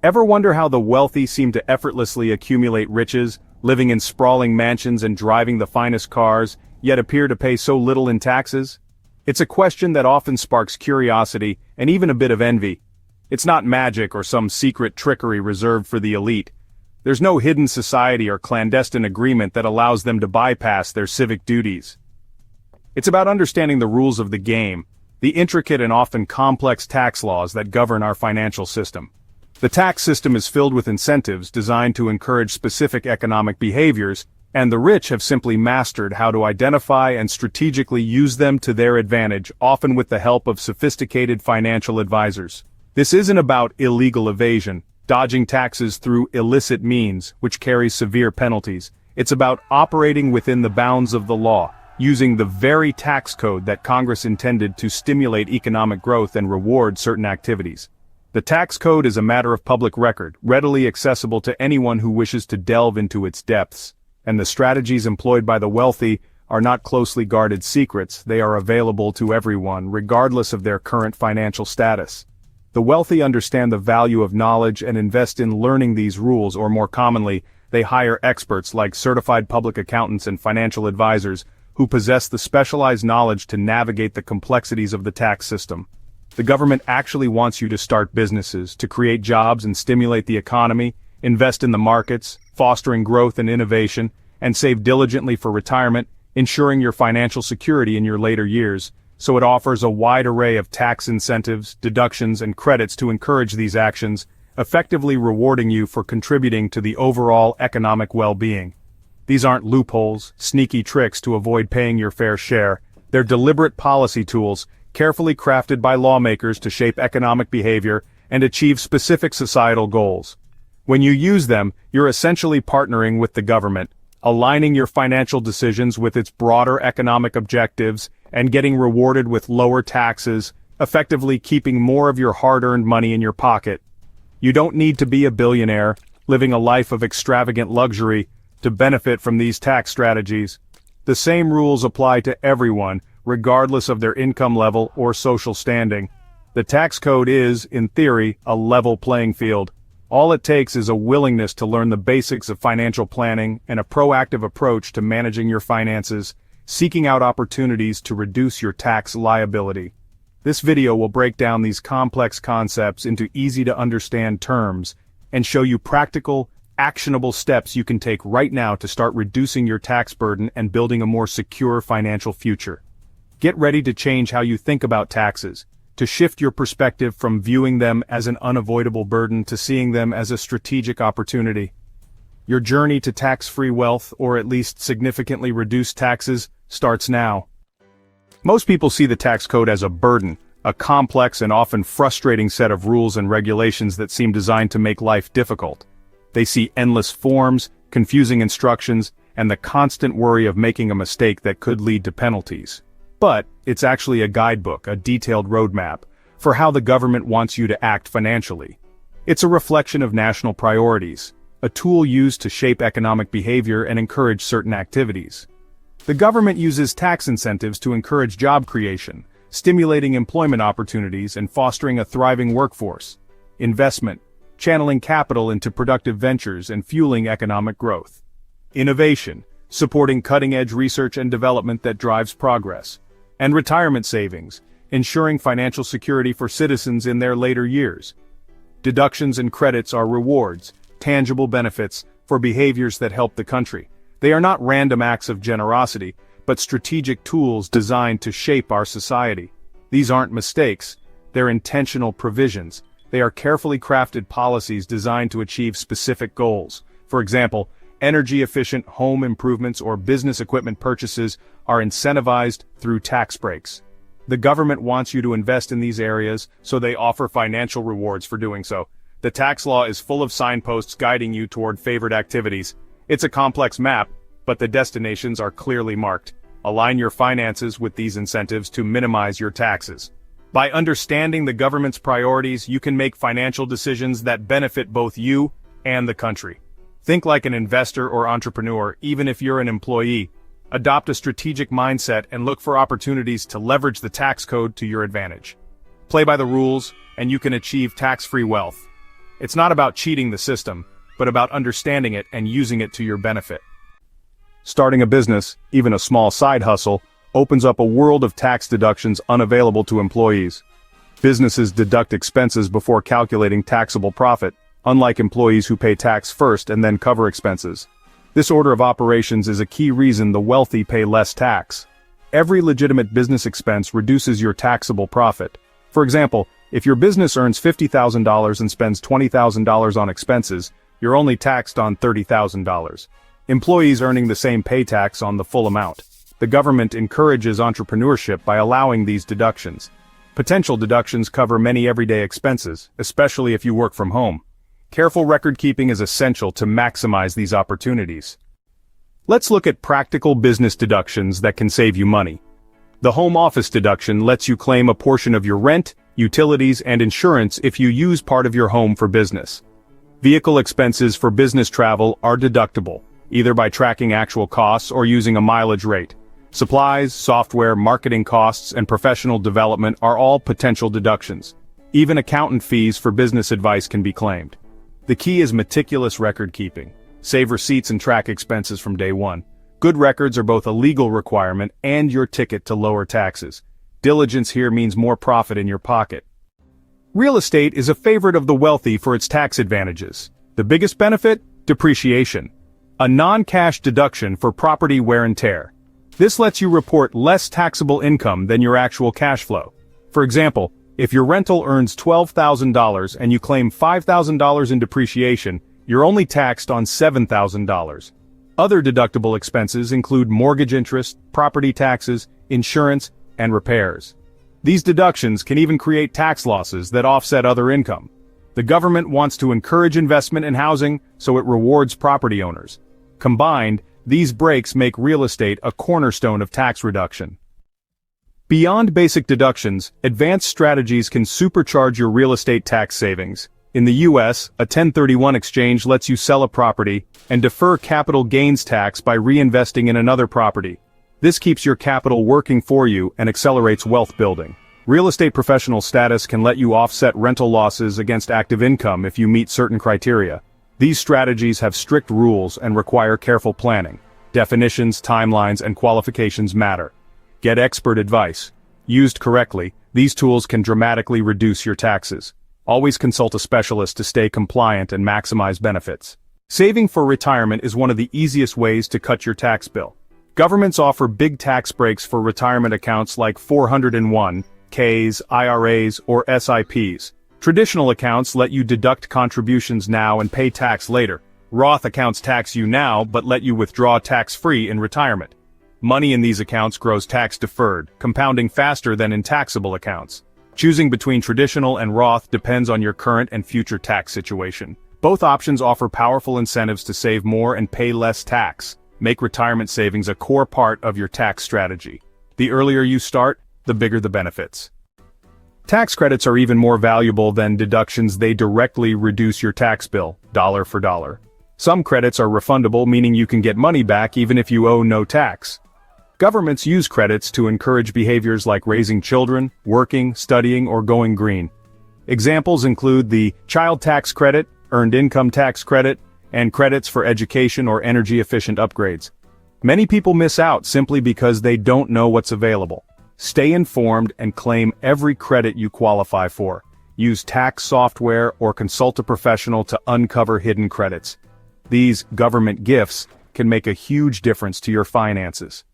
Ever wonder how the wealthy seem to effortlessly accumulate riches, living in sprawling mansions and driving the finest cars, yet appear to pay so little in taxes? It's a question that often sparks curiosity and even a bit of envy. It's not magic or some secret trickery reserved for the elite. There's no hidden society or clandestine agreement that allows them to bypass their civic duties. It's about understanding the rules of the game, the intricate and often complex tax laws that govern our financial system. The tax system is filled with incentives designed to encourage specific economic behaviors, and the rich have simply mastered how to identify and strategically use them to their advantage, often with the help of sophisticated financial advisors. This isn't about illegal evasion, dodging taxes through illicit means, which carries severe penalties. It's about operating within the bounds of the law, using the very tax code that Congress intended to stimulate economic growth and reward certain activities. The tax code is a matter of public record, readily accessible to anyone who wishes to delve into its depths, and the strategies employed by the wealthy are not closely guarded secrets. They are available to everyone, regardless of their current financial status. The wealthy understand the value of knowledge and invest in learning these rules, or more commonly, they hire experts like certified public accountants and financial advisors who possess the specialized knowledge to navigate the complexities of the tax system. The government actually wants you to start businesses, to create jobs and stimulate the economy, invest in the markets, fostering growth and innovation, and save diligently for retirement, ensuring your financial security in your later years. So it offers a wide array of tax incentives, deductions, and credits to encourage these actions, effectively rewarding you for contributing to the overall economic well-being. These aren't loopholes, sneaky tricks to avoid paying your fair share. They're deliberate policy tools, carefully crafted by lawmakers to shape economic behavior and achieve specific societal goals. When you use them, you're essentially partnering with the government, aligning your financial decisions with its broader economic objectives, and getting rewarded with lower taxes, effectively keeping more of your hard-earned money in your pocket. You don't need to be a billionaire, living a life of extravagant luxury, to benefit from these tax strategies. The same rules apply to everyone, regardless of their income level or social standing. The tax code is, in theory, a level playing field. All it takes is a willingness to learn the basics of financial planning and a proactive approach to managing your finances, seeking out opportunities to reduce your tax liability. This video will break down these complex concepts into easy-to-understand terms and show you practical, actionable steps you can take right now to start reducing your tax burden and building a more secure financial future. Get ready to change how you think about taxes, to shift your perspective from viewing them as an unavoidable burden to seeing them as a strategic opportunity. Your journey to tax-free wealth, or at least significantly reduced taxes, starts now. Most people see the tax code as a burden, a complex and often frustrating set of rules and regulations that seem designed to make life difficult. They see endless forms, confusing instructions, and the constant worry of making a mistake that could lead to penalties. But it's actually a guidebook, a detailed roadmap, for how the government wants you to act financially. It's a reflection of national priorities, a tool used to shape economic behavior and encourage certain activities. The government uses tax incentives to encourage job creation, stimulating employment opportunities and fostering a thriving workforce. Investment, channeling capital into productive ventures and fueling economic growth. Innovation, supporting cutting-edge research and development that drives progress. And retirement savings, ensuring financial security for citizens in their later years. Deductions and credits are rewards, tangible benefits, for behaviors that help the country. They are not random acts of generosity, but strategic tools designed to shape our society. These aren't mistakes, they're intentional provisions. They are carefully crafted policies designed to achieve specific goals. For example, energy-efficient home improvements or business equipment purchases are incentivized through tax breaks. The government wants you to invest in these areas, so they offer financial rewards for doing so. The tax law is full of signposts guiding you toward favored activities. It's a complex map, but the destinations are clearly marked. Align your finances with these incentives to minimize your taxes. By understanding the government's priorities, you can make financial decisions that benefit both you and the country. Think like an investor or entrepreneur, even if you're an employee. Adopt a strategic mindset and look for opportunities to leverage the tax code to your advantage. Play by the rules, and you can achieve tax-free wealth. It's not about cheating the system, but about understanding it and using it to your benefit. Starting a business, even a small side hustle, opens up a world of tax deductions unavailable to employees. Businesses deduct expenses before calculating taxable profit, unlike employees who pay tax first and then cover expenses. This order of operations is a key reason the wealthy pay less tax. Every legitimate business expense reduces your taxable profit. For example, if your business earns $50,000 and spends $20,000 on expenses, you're only taxed on $30,000. Employees earning the same pay tax on the full amount. The government encourages entrepreneurship by allowing these deductions. Potential deductions cover many everyday expenses, especially if you work from home. Careful record keeping is essential to maximize these opportunities. Let's look at practical business deductions that can save you money. The home office deduction lets you claim a portion of your rent, utilities, and insurance if you use part of your home for business. Vehicle expenses for business travel are deductible, either by tracking actual costs or using a mileage rate. Supplies, software, marketing costs, and professional development are all potential deductions. Even accountant fees for business advice can be claimed. The key is meticulous record keeping. Save receipts and track expenses from day one. Good records are both a legal requirement and your ticket to lower taxes. Diligence here means more profit in your pocket. Real estate is a favorite of the wealthy for its tax advantages. The biggest benefit? Depreciation. A non-cash deduction for property wear and tear. This lets you report less taxable income than your actual cash flow. For example, if your rental earns $12,000 and you claim $5,000 in depreciation, you're only taxed on $7,000. Other deductible expenses include mortgage interest, property taxes, insurance, and repairs. These deductions can even create tax losses that offset other income. The government wants to encourage investment in housing, so it rewards property owners. Combined, these breaks make real estate a cornerstone of tax reduction. Beyond basic deductions, advanced strategies can supercharge your real estate tax savings. In the U.S., a 1031 exchange lets you sell a property and defer capital gains tax by reinvesting in another property. This keeps your capital working for you and accelerates wealth building. Real estate professional status can let you offset rental losses against active income if you meet certain criteria. These strategies have strict rules and require careful planning. Definitions, timelines, and qualifications matter. Get expert advice. Used correctly, these tools can dramatically reduce your taxes. Always consult a specialist to stay compliant and maximize benefits. Saving for retirement is one of the easiest ways to cut your tax bill. Governments offer big tax breaks for retirement accounts like 401(k)s, IRAs, or SIPs. Traditional accounts let you deduct contributions now and pay tax later. Roth accounts tax you now but let you withdraw tax-free in retirement. Money in these accounts grows tax-deferred, compounding faster than in taxable accounts. Choosing between traditional and Roth depends on your current and future tax situation. Both options offer powerful incentives to save more and pay less tax. Make retirement savings a core part of your tax strategy. The earlier you start, the bigger the benefits. Tax credits are even more valuable than deductions. They directly reduce your tax bill, dollar for dollar. Some credits are refundable, meaning you can get money back even if you owe no tax. Governments use credits to encourage behaviors like raising children, working, studying, or going green. Examples include the child tax credit, earned income tax credit, and credits for education or energy-efficient upgrades. Many people miss out simply because they don't know what's available. Stay informed and claim every credit you qualify for. Use tax software or consult a professional to uncover hidden credits. These government gifts can make a huge difference to your finances.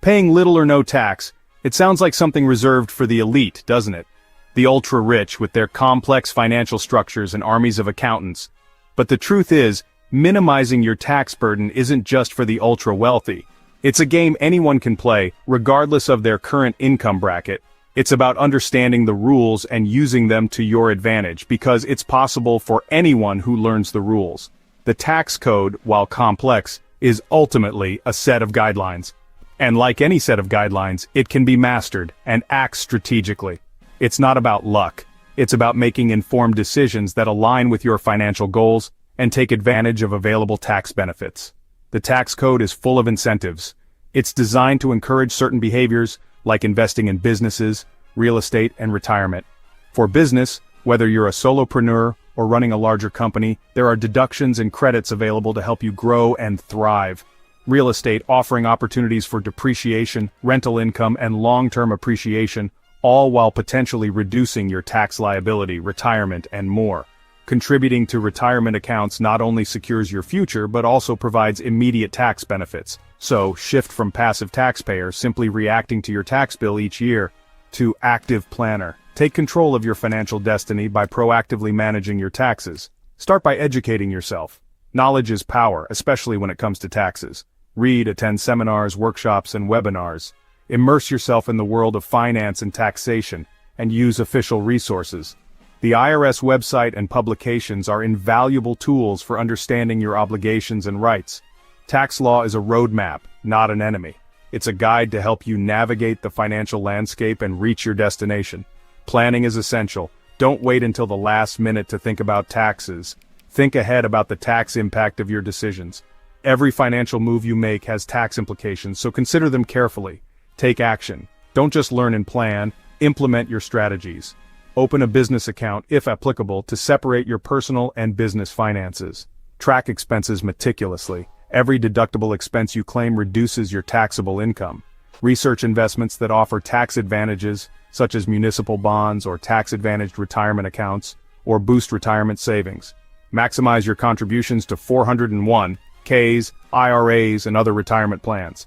Paying little or no tax, it sounds like something reserved for the elite, doesn't it? The ultra-rich with their complex financial structures and armies of accountants. But the truth is, minimizing your tax burden isn't just for the ultra-wealthy. It's a game anyone can play, regardless of their current income bracket. It's about understanding the rules and using them to your advantage, because it's possible for anyone who learns the rules. The tax code, while complex, is ultimately a set of guidelines. And like any set of guidelines, it can be mastered and acts strategically. It's not about luck. It's about making informed decisions that align with your financial goals and take advantage of available tax benefits. The tax code is full of incentives. It's designed to encourage certain behaviors, like investing in businesses, real estate, and retirement. For business, whether you're a solopreneur or running a larger company, there are deductions and credits available to help you grow and thrive. Real estate offering opportunities for depreciation, rental income, and long-term appreciation, all while potentially reducing your tax liability, retirement, and more. Contributing to retirement accounts not only secures your future but also provides immediate tax benefits. So, shift from passive taxpayer, simply reacting to your tax bill each year, to active planner. Take control of your financial destiny by proactively managing your taxes. Start by educating yourself. Knowledge is power, especially when it comes to taxes. Read, attend seminars, workshops, and webinars. Immerse yourself in the world of finance and taxation, and use official resources. The IRS website and publications are invaluable tools for understanding your obligations and rights. Tax law is a roadmap, not an enemy. It's a guide to help you navigate the financial landscape and reach your destination. Planning is essential. Don't wait until the last minute to think about taxes. Think ahead about the tax impact of your decisions. Every financial move you make has tax implications, so consider them carefully. Take action. Don't just learn and plan, implement your strategies. Open a business account, if applicable, to separate your personal and business finances. Track expenses meticulously. Every deductible expense you claim reduces your taxable income. Research investments that offer tax advantages, such as municipal bonds or tax-advantaged retirement accounts, or boost retirement savings. Maximize your contributions to 401(k)s, IRAs, and other retirement plans.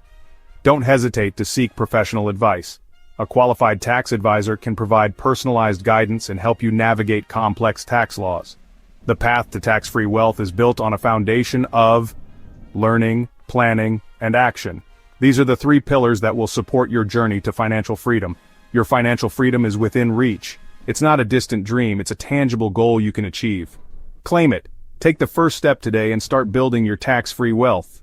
Don't hesitate to seek professional advice. A qualified tax advisor can provide personalized guidance and help you navigate complex tax laws. The path to tax-free wealth is built on a foundation of learning, planning, and action. These are the three pillars that will support your journey to financial freedom. Your financial freedom is within reach. It's not a distant dream, it's a tangible goal you can achieve. Claim it. Take the first step today and start building your tax-free wealth.